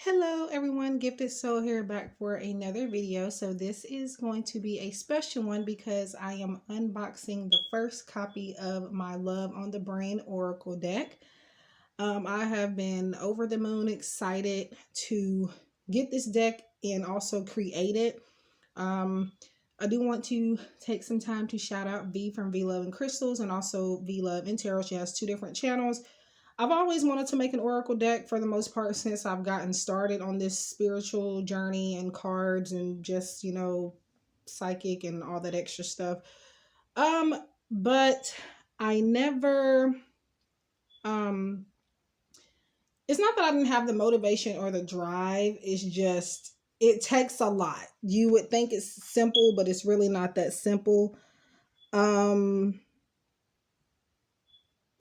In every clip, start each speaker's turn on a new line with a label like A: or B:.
A: Hello everyone, Gifted Soul here back for another video. So this is going to be a special one because I am unboxing the first copy of my Love on the Brain Oracle deck. I have been over the moon excited to get this deck and also create it. I do want to take some time to shout out V from V Love and Crystals and also V Love and Tarot. She has two different channels. I've always wanted to make an oracle deck for the most part since I've gotten started on this spiritual journey and cards and just, psychic and all that extra stuff. But I never it's not that I didn't have the motivation or the drive. It's just it takes a lot. You would think it's simple, but it's really not that simple.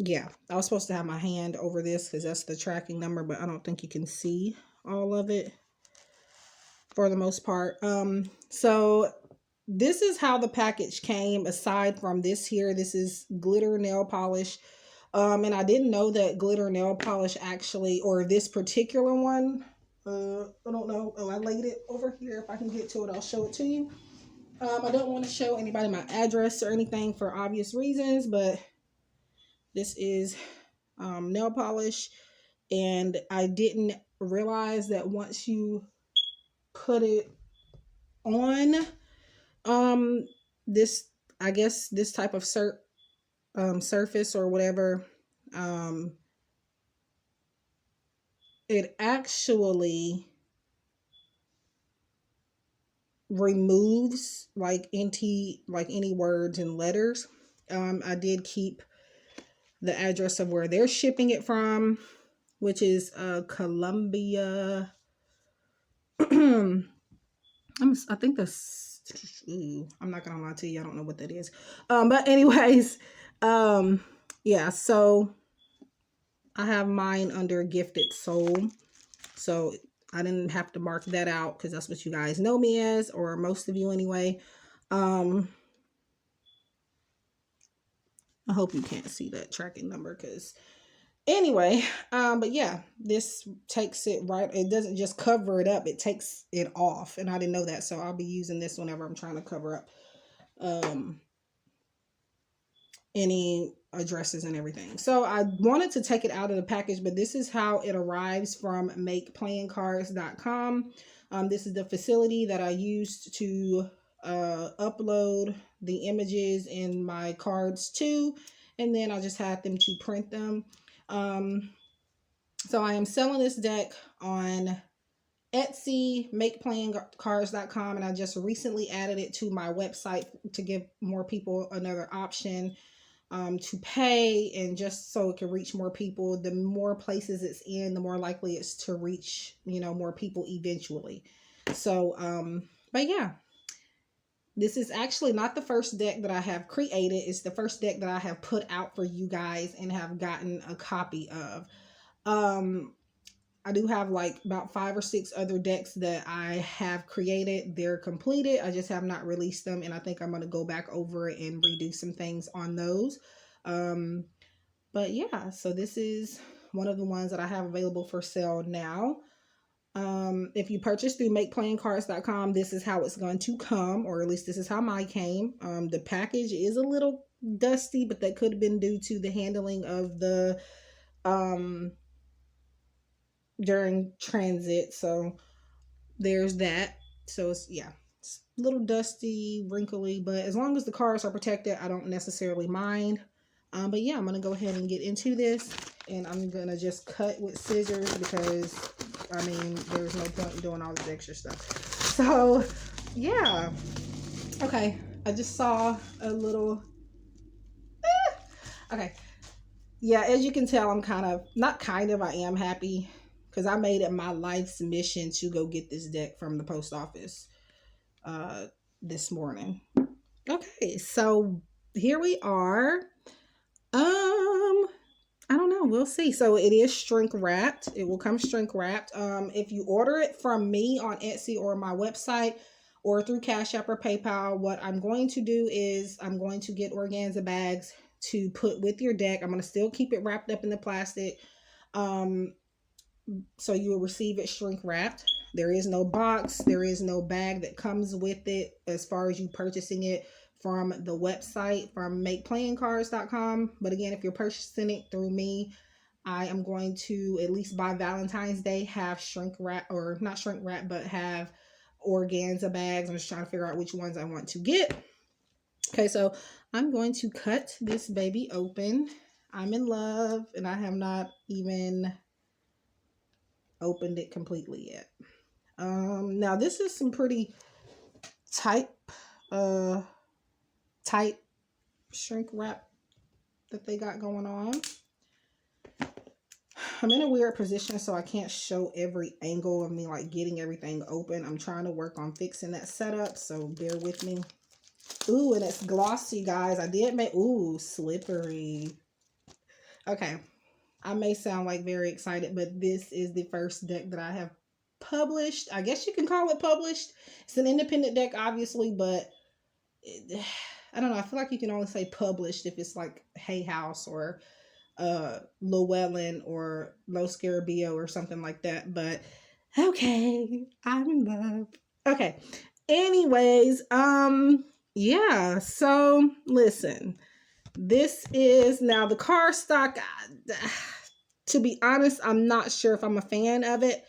A: Yeah, I was supposed to have my hand over this because that's the tracking number, but I don't think you can see all of it for the most part. So this is how the package came. Aside from this here, this is glitter nail polish. And I didn't know that glitter nail polish actually, or this particular one, I don't know. Oh, I laid it over here. If I can get to it, I'll show it to you. I don't want to show anybody my address or anything for obvious reasons, but this is nail polish, and I didn't realize that once you put it on this, I guess this type of surface or whatever, it actually removes like any words and letters. I did keep the address of where they're shipping it from, which is Columbia. I think that's, I'm not gonna lie to you, I don't know what that is. But anyways, yeah, so I have mine under Gifted Soul, so I didn't have to mark that out because that's what you guys know me as, or most of you anyway. I hope you can't see that tracking number because anyway, but yeah, this takes it right. It doesn't just cover it up, it takes it off, and I didn't know that, so I'll be using this whenever I'm trying to cover up any addresses and everything. So I wanted to take it out of the package, but this is how it arrives from makeplayingcards.com. This is the facility that I used to upload the images in my cards to, and then I just had them to print them. So I am selling this deck on Etsy, makeplayingcards.com, and I just recently added it to my website to give more people another option to pay, and just so it can reach more people. The more places it's in, the more likely it's to reach, more people eventually. So, but yeah, this is actually not the first deck that I have created. It's the first deck that I have put out for you guys and have gotten a copy of. I do have like about 5 or 6 other decks that I have created. They're completed. I just have not released them, and I think I'm going to go back over it and redo some things on those. But yeah, so this is one of the ones that I have available for sale now. If you purchase through makeplayingcards.com, this is how it's going to come, or at least this is how mine came. The package is a little dusty, but that could have been due to the handling of the during transit, so there's that. So it's a little dusty, wrinkly, but as long as the cards are protected, I don't necessarily mind. But yeah, I'm gonna go ahead and get into this, and I'm gonna just cut with scissors because I mean there's no point in doing all this extra stuff. So yeah, okay, I just saw a little okay, yeah, as you can tell, I'm I am happy because I made it my life's mission to go get this deck from the post office this morning. Okay, so here we are. I don't know, we'll see. So it is shrink wrapped. It will come shrink wrapped. If you order it from me on Etsy or my website or through Cash App or PayPal, what I'm going to do is I'm going to get organza bags to put with your deck. I'm going to still keep it wrapped up in the plastic. so you will receive it shrink wrapped. There is no box, there is no bag that comes with it as far as you purchasing it from the website from makeplayingcards.com. But again, if you're purchasing it through me, I am going to, at least by Valentine's Day, have shrink wrap, or not shrink wrap, but have organza bags. I'm just trying to figure out which ones I want to get. Okay, so I'm going to cut this baby open. I'm in love, and I have not even opened it completely yet. Now this is some pretty tight shrink wrap that they got going on. I'm in a weird position, so I can't show every angle of me like getting everything open. I'm trying to work on fixing that setup, so bear with me. Ooh, and it's glossy, guys. I did make, ooh, slippery. Okay, I may sound like very excited, but this is the first deck that I have published. I guess you can call it published. It's an independent deck, obviously, but I don't know. I feel like you can only say published if it's like Hay House or Llewellyn or Los Scarabeo or something like that. But okay, I'm in love. Okay. Anyways, yeah. So listen, this is now the cardstock. To be honest, I'm not sure if I'm a fan of it.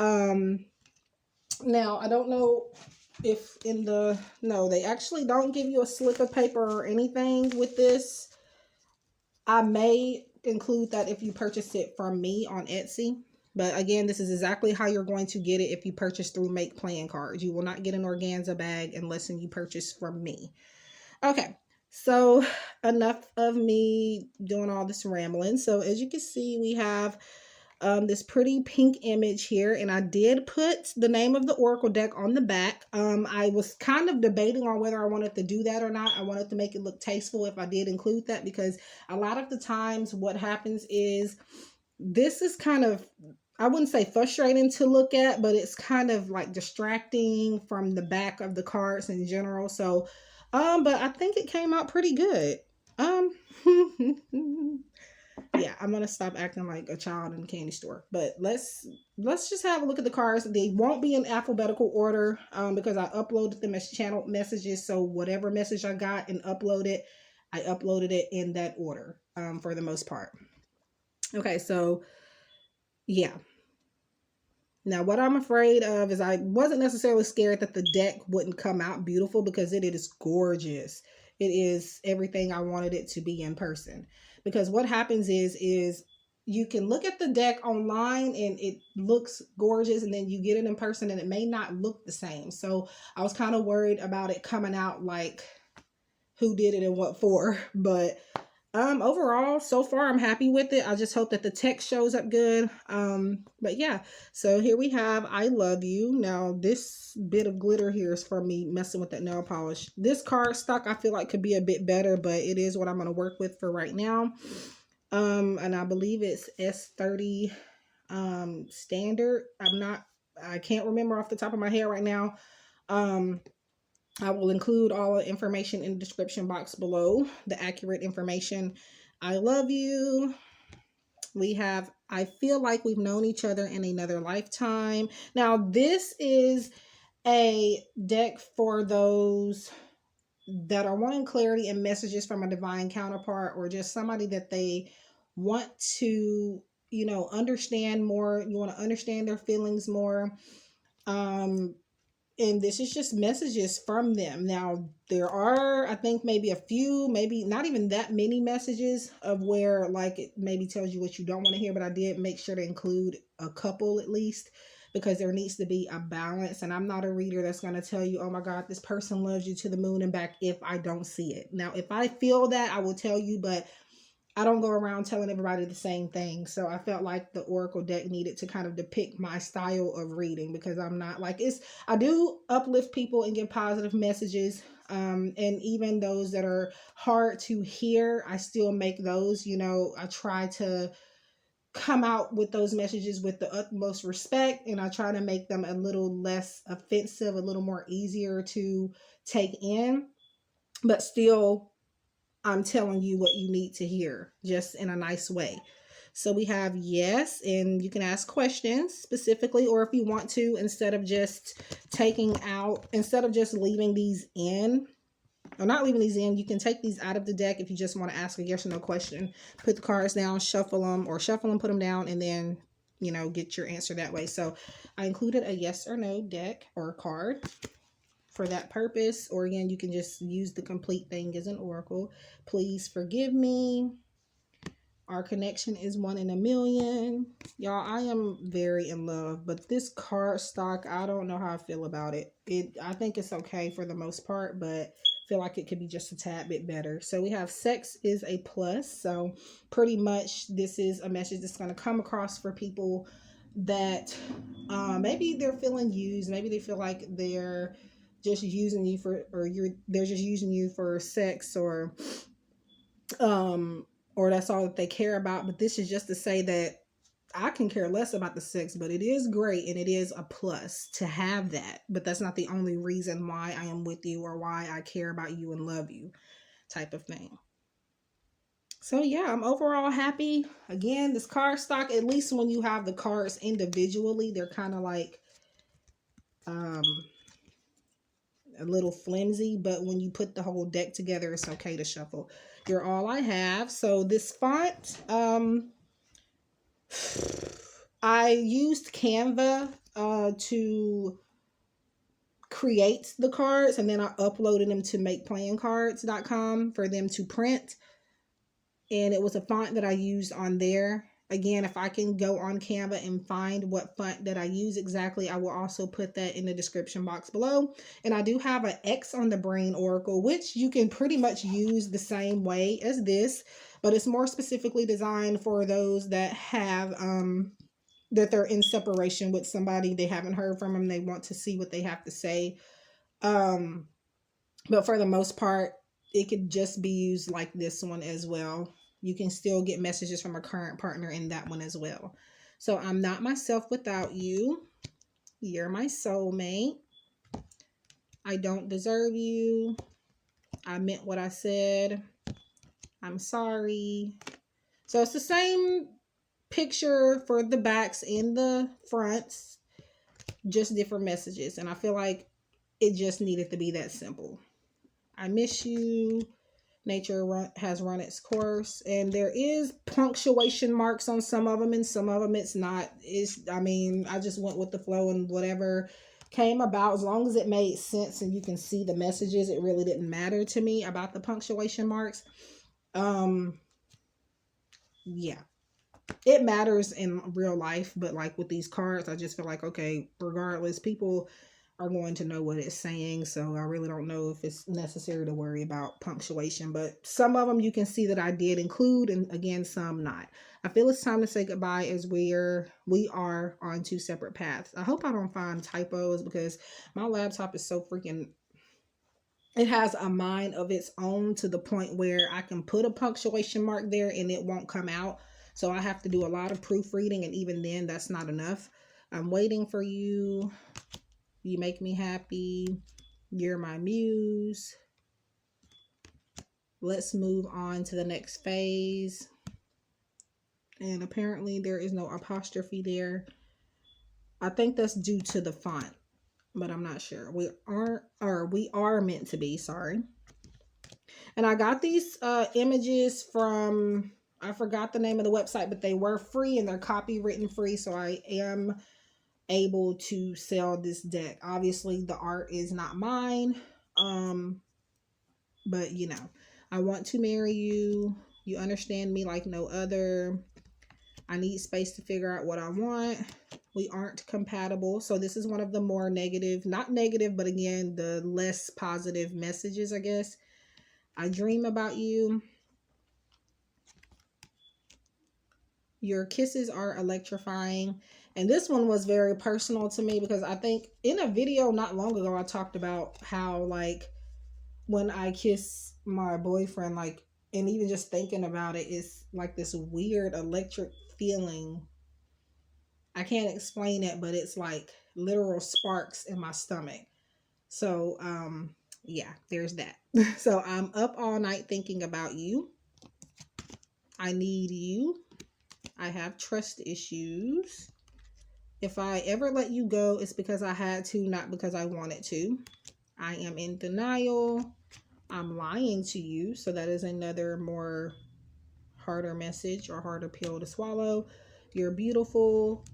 A: Now I don't know if in the, no, they actually don't give you a slip of paper or anything with this. I may include that if you purchase it from me on Etsy. But again, this is exactly how you're going to get it if you purchase through Make Playing Cards. You will not get an organza bag unless you purchase from me. Okay, so enough of me doing all this rambling. So as you can see, we have this pretty pink image here, and I did put the name of the Oracle deck on the back. I was kind of debating on whether I wanted to do that or not. I wanted to make it look tasteful if I did include that, because a lot of the times what happens is this is kind of, I wouldn't say frustrating to look at, but it's kind of like distracting from the back of the cards in general. So but I think it came out pretty good. Yeah, I'm gonna stop acting like a child in a candy store. But let's just have a look at the cards. They won't be in alphabetical order because I uploaded them as channel messages. So whatever message I got and uploaded, I uploaded it in that order for the most part. Okay, so yeah. Now what I'm afraid of is I wasn't necessarily scared that the deck wouldn't come out beautiful, because it is gorgeous. It is everything I wanted it to be in person. Because what happens is you can look at the deck online and it looks gorgeous, and then you get it in person and it may not look the same. So I was kind of worried about it coming out like who did it and what for. But overall, so far I'm happy with it. I just hope that the text shows up good. But yeah, so here we have I Love You. Now this bit of glitter here is for me messing with that nail polish. This cardstock I feel like could be a bit better, but it is what I'm going to work with for right now. And I believe it's S30 standard. I can't remember off the top of my head right now. I will include all the information in the description box below, the accurate information. I Love You. We have I Feel Like We've Known Each Other in Another Lifetime. Now, this is a deck for those that are wanting clarity and messages from a divine counterpart, or just somebody that they want to, you know, understand more. You want to understand their feelings more. And this is just messages from them. Now, there are, I think, maybe a few, maybe not even that many messages of where, like, it maybe tells you what you don't want to hear, but I did make sure to include a couple at least, because there needs to be a balance. And I'm not a reader that's going to tell you, oh my God, this person loves you to the moon and back, if I don't see it. Now, if I feel that, I will tell you, but I don't go around telling everybody the same thing. So I felt like the Oracle deck needed to kind of depict my style of reading, because I'm not like, I do uplift people and give positive messages. And even those that are hard to hear, I still make those, you know, I try to come out with those messages with the utmost respect, and I try to make them a little less offensive, a little more easier to take in, but still I'm telling you what you need to hear, just in a nice way. So we have yes, and you can ask questions specifically, or if you want to, instead of just leaving these in, or not leaving these in, you can take these out of the deck if you just want to ask a yes or no question. Put the cards down, shuffle them, put them down, and then, you know, get your answer that way. So I included a yes or no deck or card for that purpose. Or again, you can just use the complete thing as an oracle. Please forgive me. Our connection is 1 in a million. Y'all, I am very in love, but this card stock, I don't know how I feel about it. I think it's okay for the most part, but I feel like it could be just a tad bit better. So we have sex is a plus. So pretty much this is a message that's going to come across for people that maybe they're feeling used. Maybe they feel like they're just using you for, they're just using you for sex, or that's all that they care about. But this is just to say that I can care less about the sex, but it is great and it is a plus to have that. But that's not the only reason why I am with you or why I care about you and love you, type of thing. So yeah, I'm overall happy. Again, this card stock, at least when you have the cards individually, they're kind of like a little flimsy, but when you put the whole deck together, it's okay to shuffle. You're all I have. So this font, I used Canva to create the cards, and then I uploaded them to makeplayingcards.com for them to print. And it was a font that I used on there. Again, if I can go on Canva and find what font that I use exactly, I will also put that in the description box below. And I do have an X on the Brain Oracle, which you can pretty much use the same way as this, but it's more specifically designed for those that have that they're in separation with somebody, they haven't heard from them, they want to see what they have to say. But for the most part, it could just be used like this one as well. You can still get messages from a current partner in that one as well. So I'm not myself without you. You're my soulmate. I don't deserve you. I meant what I said. I'm sorry. So it's the same picture for the backs and the fronts, just different messages. And I feel like it just needed to be that simple. I miss you. Nature has run its course, and there is punctuation marks on some of them, and some of them it's not. I just went with the flow, and whatever came about, as long as it made sense and you can see the messages, it really didn't matter to me about the punctuation marks. Yeah, it matters in real life, but like with these cards, I just feel like, okay, regardless, people are going to know what it's saying. So I really don't know if it's necessary to worry about punctuation, but some of them you can see that I did include, and again, some not. I feel it's time to say goodbye, as we are on 2 separate paths. I hope I don't find typos, because my laptop is so freaking, it has a mind of its own, to the point where I can put a punctuation mark there and it won't come out. So I have to do a lot of proofreading, and even then, that's not enough. I'm waiting for you. You make me happy. You're my muse. Let's move on to the next phase. And apparently there is no apostrophe there. I think that's due to the font, but I'm not sure. We are meant to be, sorry. And I got these images from, I forgot the name of the website, but they were free and they're copywritten free. So I am able to sell this deck. Obviously the art is not mine, but you know, I want to marry you. You understand me like no other. I need space to figure out what I want. We aren't compatible. So this is one of the more negative, not negative, but again, the less positive messages, I guess. I dream about you. Your kisses are electrifying. And this one was very personal to me, because I think in a video not long ago, I talked about how, like, when I kiss my boyfriend, like, and even just thinking about it, is like this weird electric feeling. I can't explain it, but it's like literal sparks in my stomach. So, yeah, there's that. So I'm up all night thinking about you. I need you. I have trust issues. If I ever let you go, it's because I had to, not because I wanted to. I am in denial. I'm lying to you. So that is another more harder message or harder pill to swallow. You're beautiful.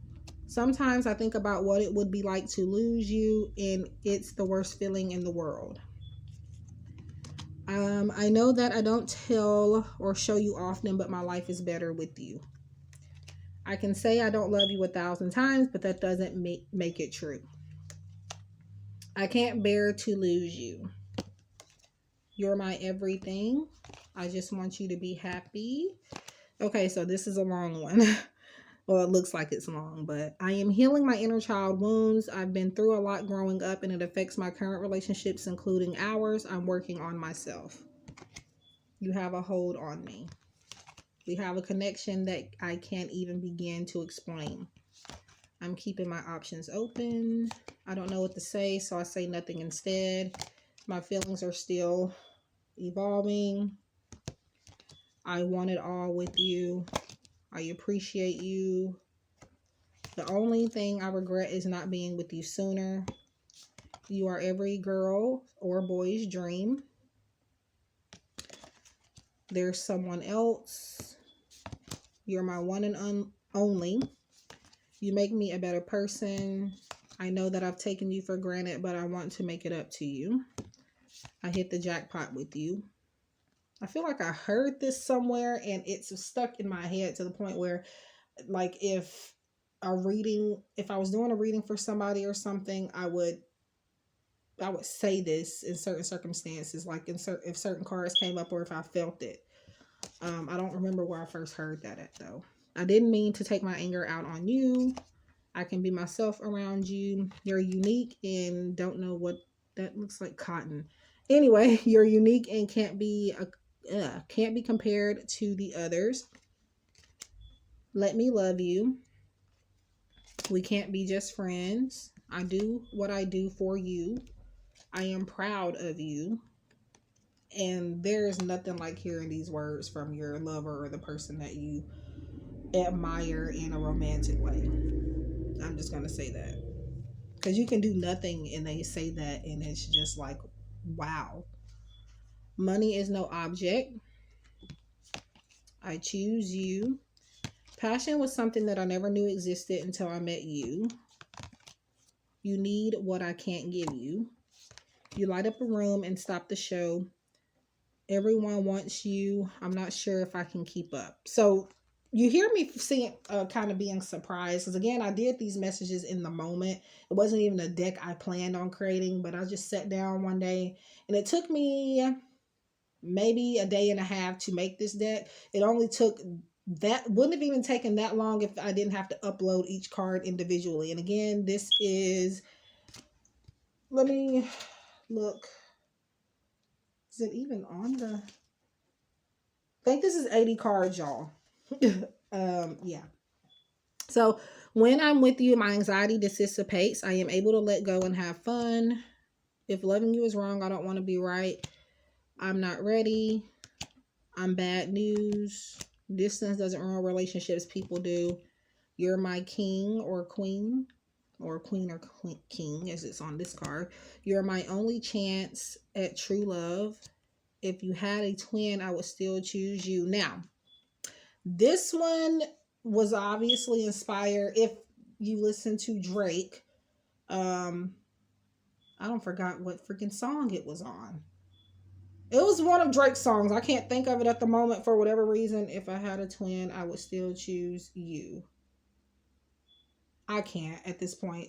A: Sometimes I think about what it would be like to lose you, and it's the worst feeling in the world. I know that I don't tell or show you often, but my life is better with you. I can say I don't love you 1,000 times, but that doesn't make it true. I can't bear to lose you. You're my everything. I just want you to be happy. Okay, so this is a long one. Well, it looks like it's long, but I am healing my inner child wounds. I've been through a lot growing up, and it affects my current relationships, including ours. I'm working on myself. You have a hold on me. We have a connection that I can't even begin to explain. I'm keeping my options open. I don't know what to say, so I say nothing instead. My feelings are still evolving. I want it all with you. I appreciate you. The only thing I regret is not being with you sooner. You are every girl or boy's dream. There's someone else. You're my one and only. You make me a better person. I know that I've taken you for granted, but I want to make it up to you. I hit the jackpot with you. I feel like I heard this somewhere and it's stuck in my head to the point where, like, if I was doing a reading for somebody or something, I would say this in certain circumstances, like if certain cards came up or if I felt it. I don't remember where I first heard that at, though. I didn't mean to take my anger out on you. I can be myself around you. You're unique and don't know what that looks like. Cotton. Anyway, you're unique and can't be compared to the others. Let me love you. We can't be just friends. I do what I do for you. I am proud of you. And there's nothing like hearing these words from your lover or the person that you admire in a romantic way. I'm just going to say that. Because you can do nothing and they say that and it's just like, wow. Money is no object. I choose you. Passion was something that I never knew existed until I met you. You need what I can't give you. You light up a room and stop the show. Everyone wants you. I'm not sure if I can keep up. So you hear me seeing kind of being surprised, because again, I did these messages in the moment. It wasn't even a deck I planned on creating, but I just sat down one day and it took me maybe a day and a half to make this deck. It only took that, wouldn't have even taken that long if I didn't have to upload each card individually. And again, this is, let me look. Is it even on the, I think this is 80 cards, y'all. Yeah. So when I'm with you, my anxiety dissipates. I am able to let go and have fun. If loving you is wrong, I don't want to be right. I'm not ready. I'm bad news. Distance doesn't ruin relationships. People do. You're my king or queen or king as it's on this card. You're my only chance at true love. If you had a twin, I would still choose you. Now, this one was obviously inspired. If you listen to Drake, I don't forgot what freaking song it was on. It was one of Drake's songs. I can't think of it at the moment for whatever reason. If I had a twin, I would still choose you. I can't at this point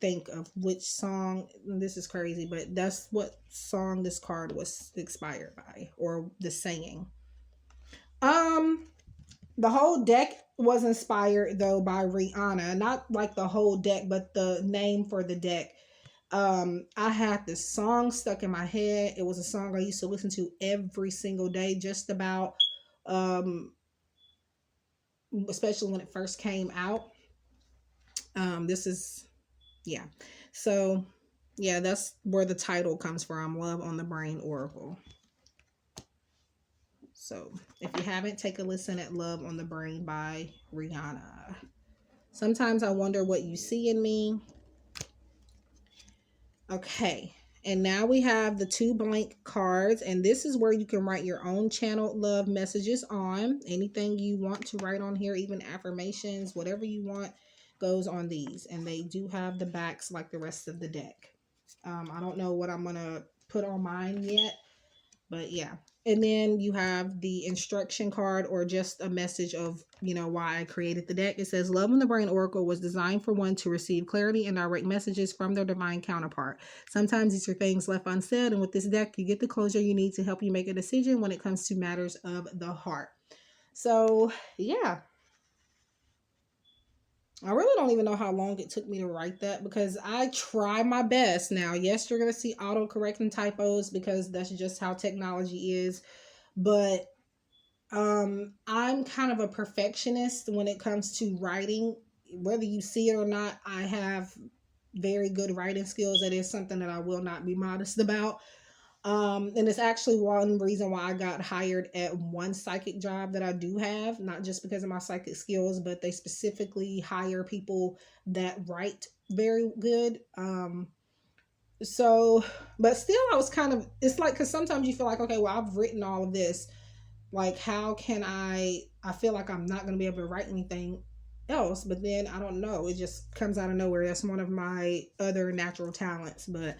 A: think of which song. This is crazy, but that's what song this card was inspired by, or the saying. The whole deck was inspired though by Rihanna. Not like the whole deck, but the name for the deck. I had this song stuck in my head. It was a song I used to listen to every single day, just about, especially when it first came out. This is, yeah. So, yeah, that's where the title comes from, Love on the Brain Oracle. So if you haven't, take a listen at Love on the Brain by Rihanna. Sometimes I wonder what you see in me. Okay. And now we have the 2 blank cards, and this is where you can write your own channeled love messages on. Anything you want to write on here, even affirmations, whatever you want goes on these. And they do have the backs like the rest of the deck. I don't know what I'm going to put on mine yet, but yeah. And then you have the instruction card, or just a message of, you know, why I created the deck. It says, Love in the Brain Oracle was designed for one to receive clarity and direct messages from their divine counterpart. Sometimes these are things left unsaid, and with this deck, you get the closure you need to help you make a decision when it comes to matters of the heart. So, yeah. I really don't even know how long it took me to write that, because I try my best. Now, yes, you're going to see auto-correcting typos because that's just how technology is. But I'm kind of a perfectionist when it comes to writing. Whether you see it or not, I have very good writing skills. That is something that I will not be modest about. And it's actually one reason why I got hired at one psychic job that I do have, not just because of my psychic skills, but they specifically hire people that write very good. So, but still I was kind of, it's like, cause sometimes you feel like, okay, well, I've written all of this. Like, how can I feel like I'm not going to be able to write anything else, but then I don't know. It just comes out of nowhere. That's one of my other natural talents. But,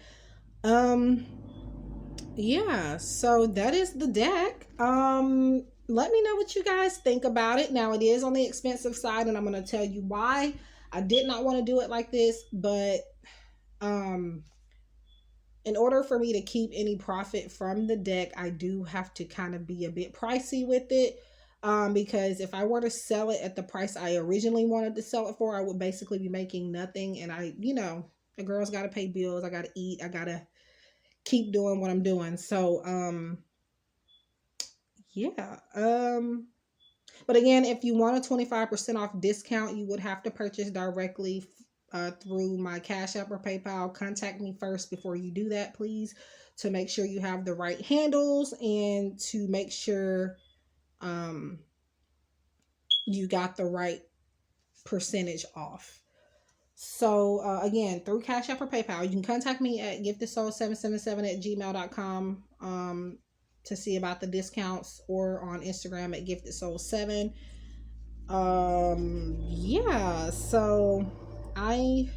A: yeah, so that is the deck. Let me know what you guys think about it. Now, it is on the expensive side, and I'm going to tell you why. I did not want to do it like this, but in order for me to keep any profit from the deck, I do have to kind of be a bit pricey with it. Because if I were to sell it at the price I originally wanted to sell it for, I would basically be making nothing. And I, you know, the girl's got to pay bills. I got to eat. I got to keep doing what I'm doing. So, yeah. But again, if you want a 25% off discount, you would have to purchase directly through my Cash App or PayPal. Contact me first before you do that, please, to make sure you have the right handles and to make sure you got the right percentage off. So again, through Cash App or PayPal, you can contact me at giftedsoul777@gmail.com to see about the discounts, or on Instagram at giftedsoul7. Yeah, so I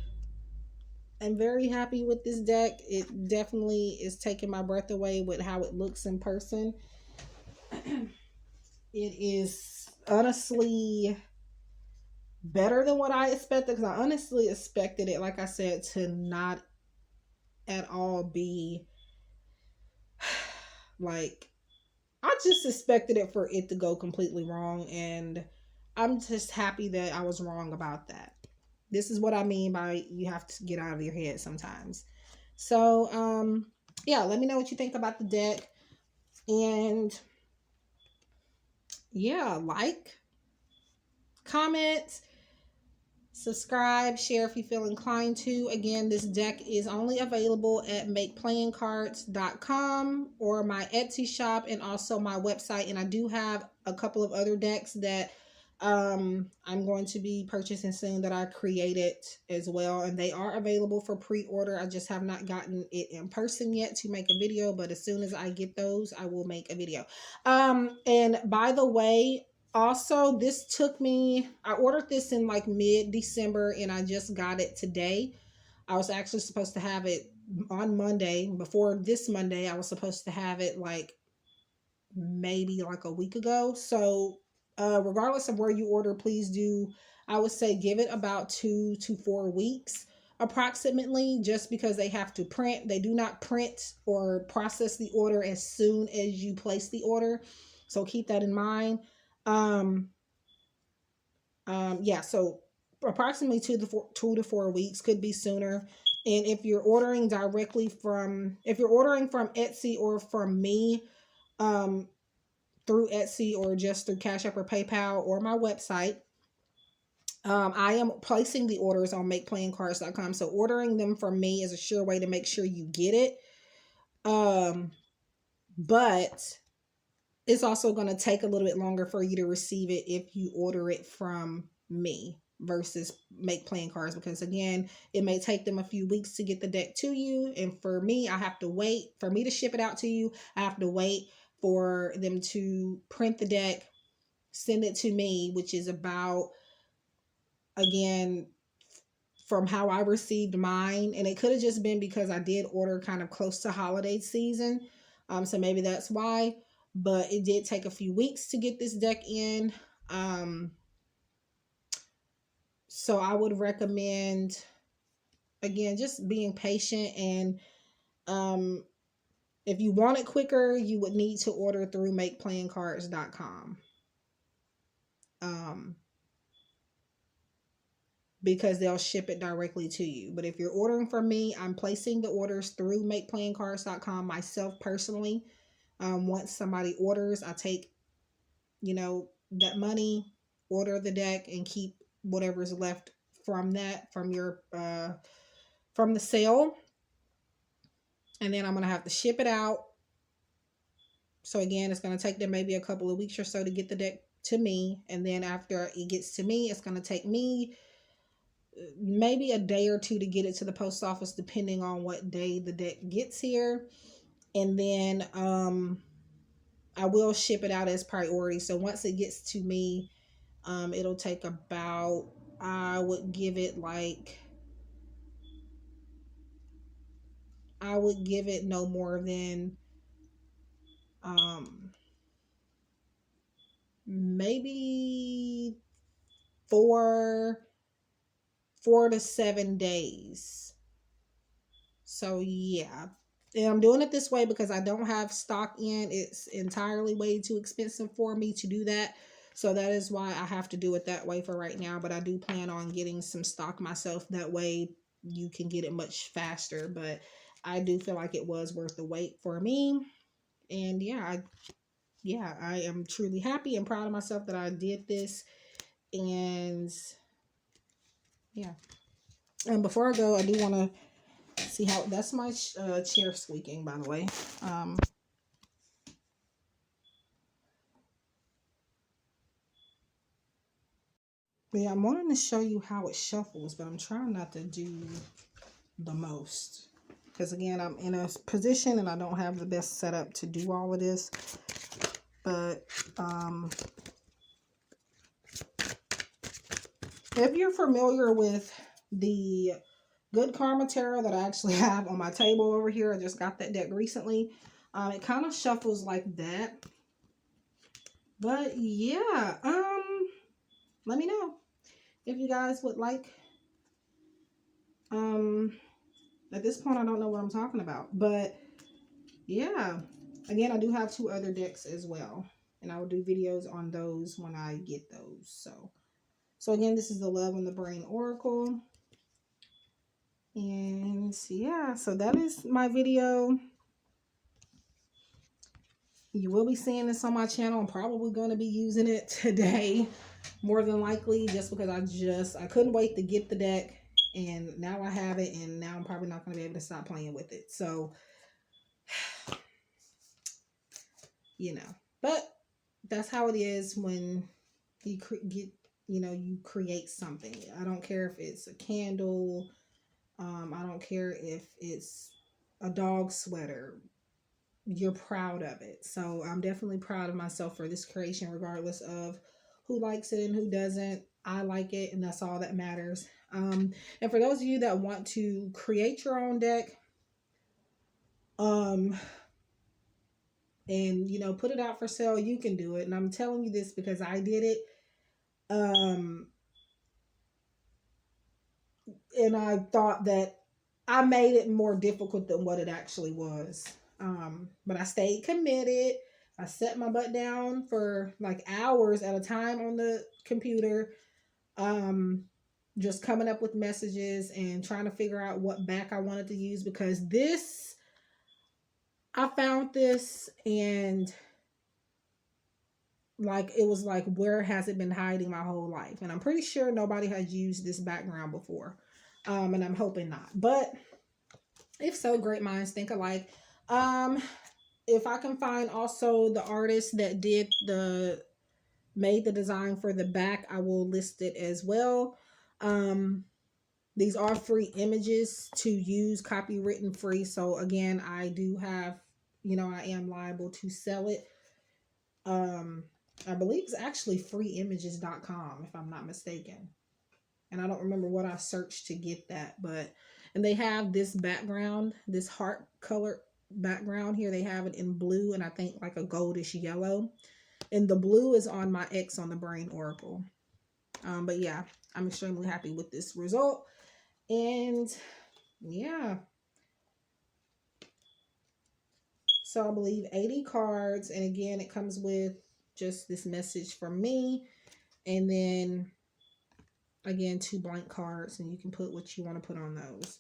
A: am very happy with this deck. It definitely is taking my breath away with how it looks in person. It is honestly better than what I expected, because I honestly expected it, like I said, to not at all be like, I just expected it for it to go completely wrong, and I'm just happy that I was wrong about that. This is what I mean by you have to get out of your head sometimes. So, yeah, let me know what you think about the deck. And yeah, like, comment, subscribe, share if you feel inclined to. Again, this deck is only available at makeplayingcards.com or my Etsy shop, and also my website. And I do have a couple of other decks that I'm going to be purchasing soon that I created as well, and they are available for pre-order. I just have not gotten it in person yet to make a video, but as soon as I get those, I will make a video. And by the way, also, this took me, I ordered this in like mid-December, and I just got it today. I was actually supposed to have it on Monday. Before this Monday, I was supposed to have it like maybe like a week ago. So regardless of where you order, please do, I would say, give it about 2 to 4 weeks approximately, just because they have to print. They do not print or process the order as soon as you place the order. So keep that in mind. Yeah, so approximately 2 to 4 weeks, could be sooner. And if you're ordering directly from, if you're ordering from Etsy or from me, through Etsy or just through Cash App or PayPal or my website, I am placing the orders on makeplayingcards.com. So ordering them from me is a sure way to make sure you get it. But it's also going to take a little bit longer for you to receive it if you order it from me versus Make Playing Cards, because again, it may take them a few weeks to get the deck to you, and for me, I have to wait for me to ship it out to you. I have to wait for them to print the deck, send it to me, which is about, again, from how I received mine, and it could have just been because I did order kind of close to holiday season, so maybe that's why, but it did take a few weeks to get this deck in. So I would recommend, again, just being patient, and if you want it quicker, you would need to order through makeplayingcards.com. Because they'll ship it directly to you. But if you're ordering from me, I'm placing the orders through makeplayingcards.com myself personally. Once somebody orders, I take, that money, order the deck, and keep whatever's left from that, from your from the sale. And then I'm going to have to ship it out. So again, it's going to take them maybe a couple of weeks or so to get the deck to me. And then after it gets to me, it's going to take me maybe a day or two to get it to the post office, depending on what day the deck gets here. And then I will ship it out as priority. So once it gets to me, it'll take about, I would give it no more than maybe 4 to 7 days. So yeah, and I'm doing it this way because I don't have stock in. It's entirely way too expensive for me to do that. So that is why I have to do it that way for right now. But I do plan on getting some stock myself. That way you can get it much faster. But I do feel like it was worth the wait for me. And I am truly happy and proud of myself that I did this. And yeah. And before I go, I do want to see how, that's my chair squeaking, by the way. But yeah, I'm wanting to show you how it shuffles, but I'm trying not to do the most. Because again, I'm in a position and I don't have the best setup to do all of this. But if you're familiar with the Good Karma Tarot that I actually have on my table over here, I just got that deck recently. It kind of shuffles like that. But yeah, let me know if you guys would like. At this point, I don't know what I'm talking about, but yeah. Again, I do have 2 other decks as well, and I will do videos on those when I get those. So again, this is the Love and the Brain Oracle. And yeah, so that is my video. You will be seeing this on my channel. I'm probably going to be using it today, more than likely, just because I couldn't wait to get the deck, and now I have it, and now I'm probably not going to be able to stop playing with it. So, but that's how it is when you you create something. I don't care if it's a candle. I don't care if it's a dog sweater. You're proud of it. So I'm definitely proud of myself for this creation, regardless of who likes it and who doesn't. I like it, and that's all that matters. And for those of you that want to create your own deck, and put it out for sale, you can do it. And I'm telling you this because I did it. And I thought that I made it more difficult than what it actually was. But I stayed committed. I set my butt down for like hours at a time on the computer, just coming up with messages and trying to figure out what back I wanted to use, because I found this, and like, it was like, where has it been hiding my whole life? And I'm pretty sure nobody has used this background before. And I'm hoping not. But if so, great minds think alike. if I can find also the artist that made the design for the back, I will list it as well. These are free images to use, copywritten free. So again, I do have, I am liable to sell it. I believe it's actually freeimages.com if I'm not mistaken. And I don't remember what I searched to get that, and they have this background, this heart color background here. They have it in blue and I think like a goldish yellow. And the blue is on my X on the Brain Oracle. But yeah, I'm extremely happy with this result. And yeah. So I believe 80 cards. And again, it comes with just this message from me. And then again, 2 blank cards, and you can put what you want to put on those.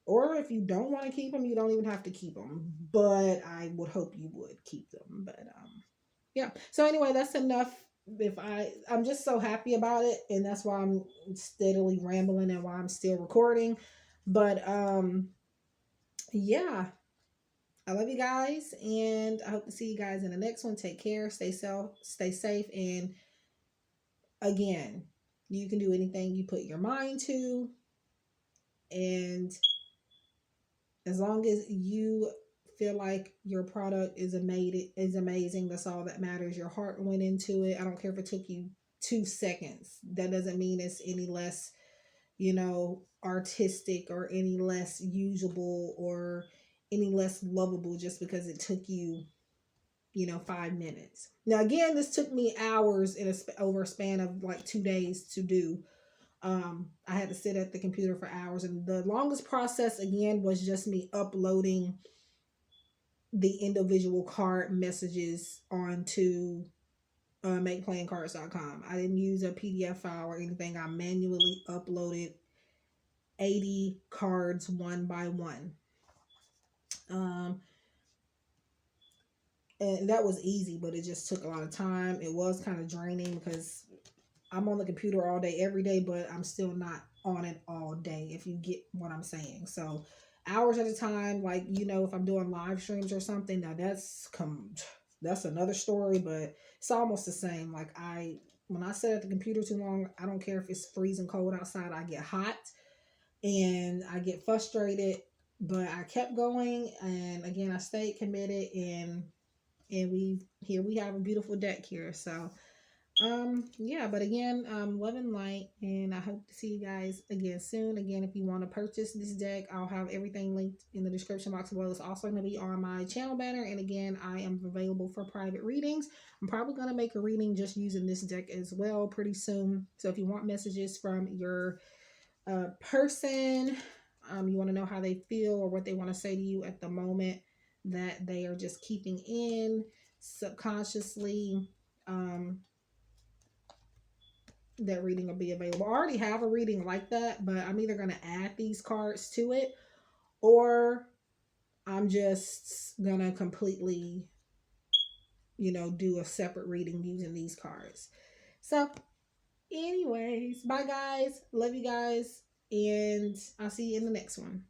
A: Or if you don't want to keep them, you don't even have to keep them. But I would hope you would keep them. But yeah. So anyway, that's enough. I'm just so happy about it, and that's why I'm steadily rambling and why I'm still recording. But yeah. I love you guys, and I hope to see you guys in the next one. Take care, stay safe, and again, you can do anything you put your mind to, and as long as you feel like your product is amazing, that's all that matters. Your heart went into it. I don't care if it took you 2 seconds. That doesn't mean it's any less, artistic or any less usable or any less lovable just because it took you 5 minutes. Now again, this took me hours over a span of like 2 days to do. I had to sit at the computer for hours, and the longest process again was just me uploading the individual card messages onto makeplayingcards.com. I didn't use a PDF file or anything. I manually uploaded 80 cards one by one. And that was easy, but it just took a lot of time. It was kind of draining because I'm on the computer all day, every day, but I'm still not on it all day, if you get what I'm saying. So hours at a time, like, if I'm doing live streams or something, now that's another story, but it's almost the same. Like when I sit at the computer too long, I don't care if it's freezing cold outside, I get hot and I get frustrated, but I kept going. And again, I stayed committed, and we have a beautiful deck here. So yeah, but again, love and light, and I hope to see you guys again soon. Again, if you want to purchase this deck, I'll have everything linked in the description box below. It's also going to be on my channel banner, and again, I am available for private readings. I'm probably going to make a reading just using this deck as well pretty soon. So if you want messages from your person, you want to know how they feel or what they want to say to you at the moment that they are just keeping in subconsciously, that reading will be available. I already have a reading like that, but I'm either going to add these cards to it, or I'm just going to completely, do a separate reading using these cards. So anyways, bye guys. Love you guys, and I'll see you in the next one.